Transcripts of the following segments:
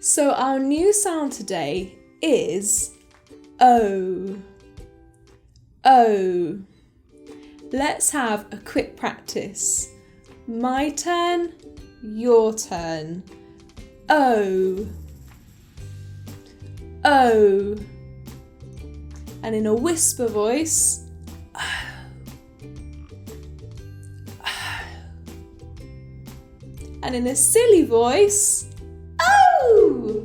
So our new sound today is O. O. Let's have a quick practice. My turn, your turn. O. O. And in a whisper voice, O. O. And in a silly voice, O.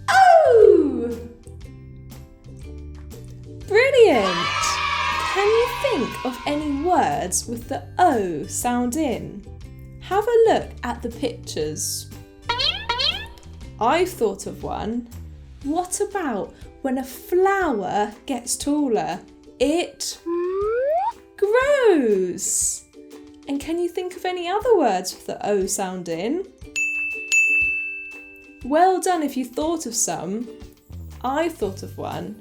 O. Brilliant! Can you think of any words with the O sound in? Have a look at the pictures. I've thought of one. What about when a flower gets taller? It grows. And can you think of any other words with the O sound in? Well done if you thought of some. I've thought of one.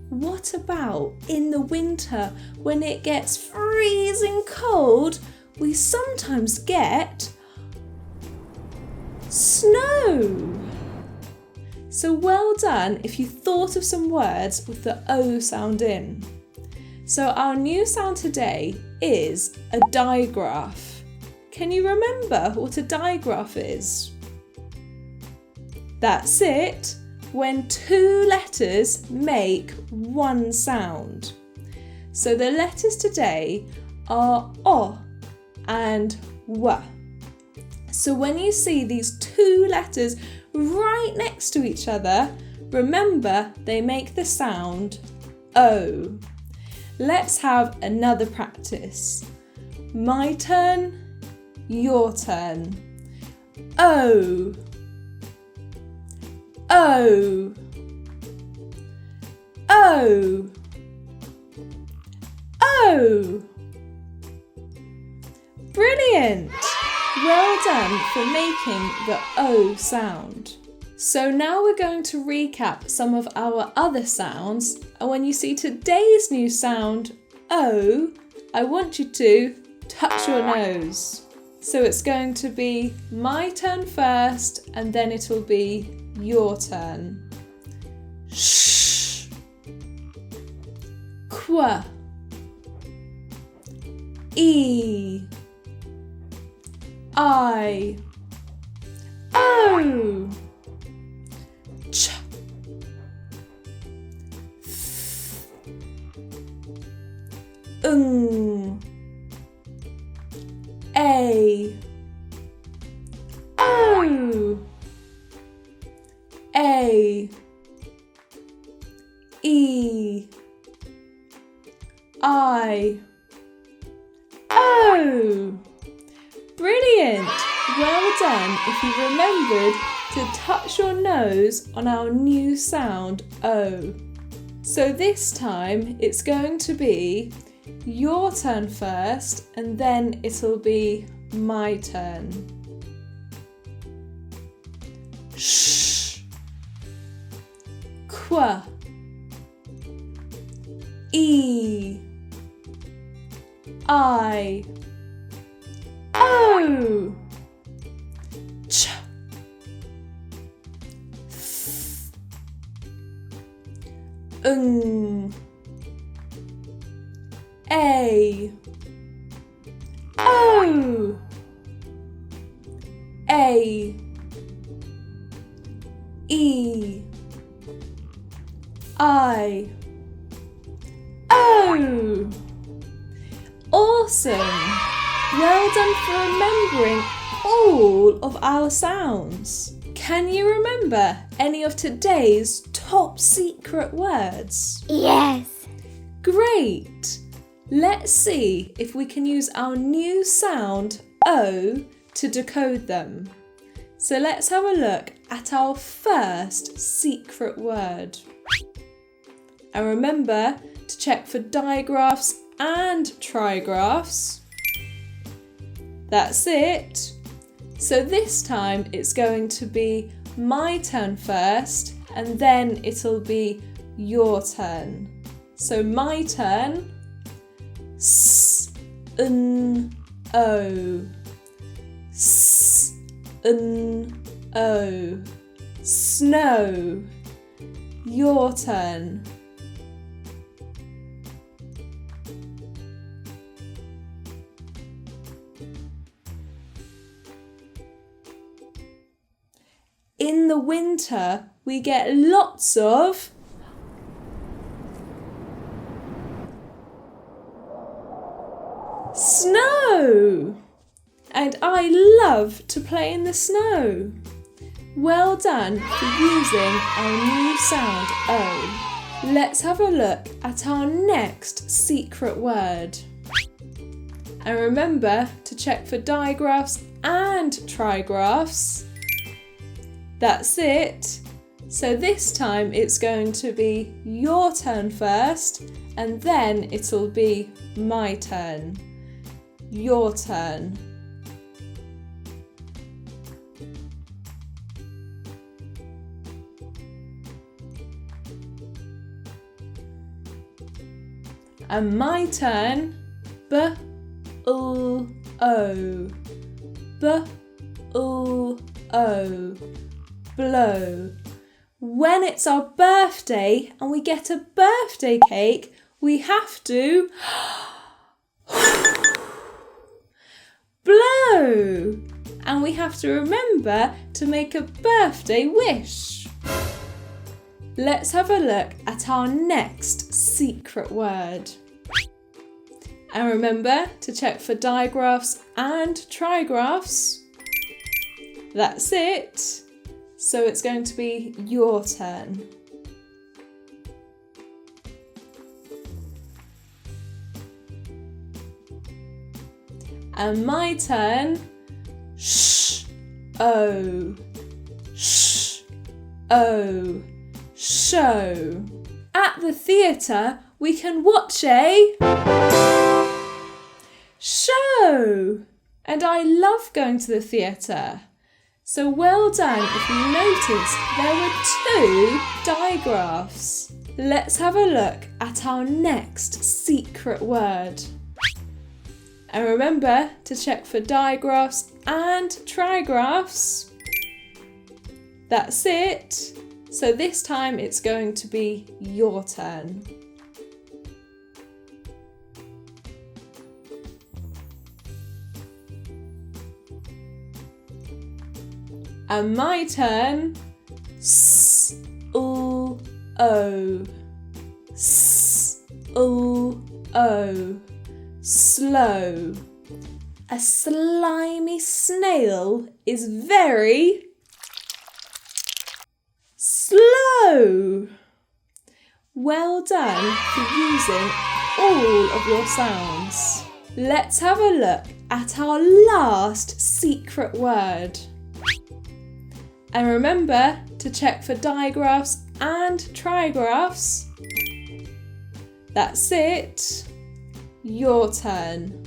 What about in the winter when it gets freezing cold, we sometimes get snow. So well done if you thought of some words with the O sound in. So our new sound today is a digraph. Can you remember what a digraph is? That's it. When two letters make one sound. So the letters today are O and W. So when you see these two letters right next to each other, remember they make the sound O. Let's have another practice. My turn, your turn. O. O. O. O. Brilliant! Well done for making the O sound. So now we're going to recap some of our other sounds, and when you see today's new sound, O, I want you to touch your nose. So it's going to be my turn first, and then it'll be your turn. Sh. Qua. E. I. O. Ch. F. A. O. A. E. I. O. Brilliant! Well done if you remembered to touch your nose on our new sound O. So this time it's going to be your turn first, and then it'll be my turn. Sh. Qua. E. I. O. Ch. F. A. O. A. E. I. O. Awesome! Well done for remembering all of our sounds. Can you remember any of today's top secret words? Yes. Great! Let's see if we can use our new sound O to decode them. So let's have a look at our first secret word. And remember to check for digraphs and trigraphs. That's it. So this time it's going to be my turn first, and then it'll be your turn. So my turn, S, N, O. S, N, O. Snow. Your turn. In the winter, we get lots of snow. And I love to play in the snow. Well done for using our new sound O. Let's have a look at our next secret word. And remember to check for digraphs and trigraphs. That's it. So this time it's going to be your turn first, and then it'll be my turn. Your turn. And my turn, B-L-O, B-L-O, blow. When it's our birthday and we get a birthday cake, we have to blow. And we have to remember to make a birthday wish. Let's have a look at our next secret word. And remember to check for digraphs and trigraphs. That's it. So it's going to be your turn. And my turn. Sh-O. Sh-O. Show. At the theatre, we can watch a show. And I love going to the theatre. So well done if you noticed there were 2 digraphs. Let's have a look at our next secret word. And remember to check for digraphs and trigraphs. That's it. So this time it's going to be your turn. And my turn. S-O-O. S-O-O. Slow. A slimy snail is very slow. Well done for using all of your sounds. Let's have a look at our last secret word. And remember to check for digraphs and trigraphs. That's it. Your turn.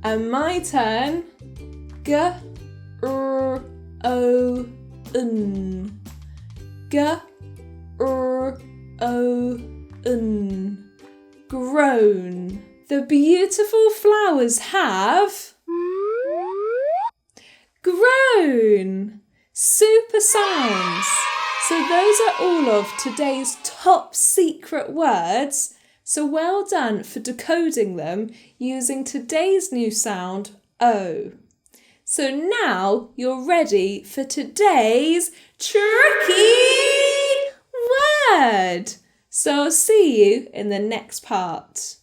And my turn. G-R-O-N. G-R-O-N. Grown. The beautiful flowers have grown. Super sounds. So those are all of today's top secret words. So well done for decoding them using today's new sound, O. So now you're ready for today's tricky word. So I'll see you in the next part.